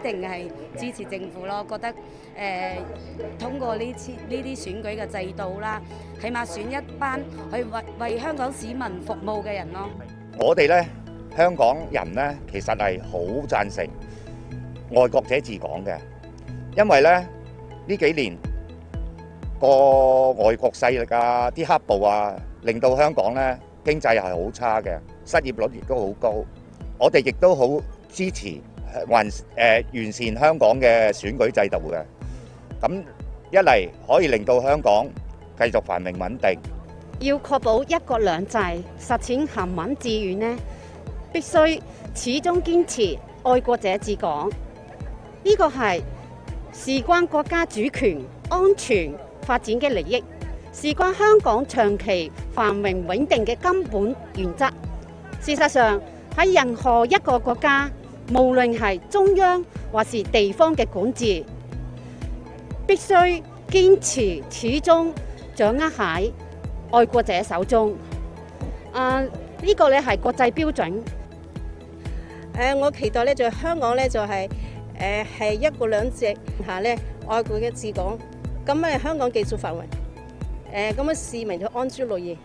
定係支持政府咯，覺得通過呢啲選舉嘅制度啦，起碼選一班去為香港市民服務嘅人咯。我哋咧香港人咧，其實係好贊成愛國者治港嘅，因為咧呢幾年個外國勢力啊、啲黑暴啊，令到香港咧經濟係好差嘅，失業率亦都好高。我哋亦都好支持完善香港嘅選舉制度嘅。咁一嚟可以令到香港繼續繁榮穩定。要確保一國兩制實踐行穩致遠呢，必須始終堅持愛國者治港。呢個係事關國家主權、安全、發展嘅利益，事關香港長期繁榮穩定嘅根本原則。事實上，喺任何一個國家，無論係中央或是地方嘅管治，必須堅持始終掌握喺愛國者手中。呢個咧係國際標準。我期待咧就香港咧就係一國兩制下咧愛國嘅治港，咁咧香港繼續繁榮，咁樣市民就安居樂業。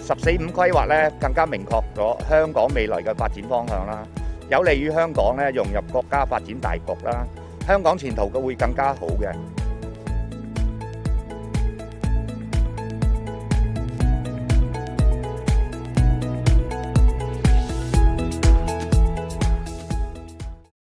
十四五規劃咧更加明確咗香港未來嘅發展方向啦，有利於香港咧融入國家發展大局啦，香港前途會更加好嘅。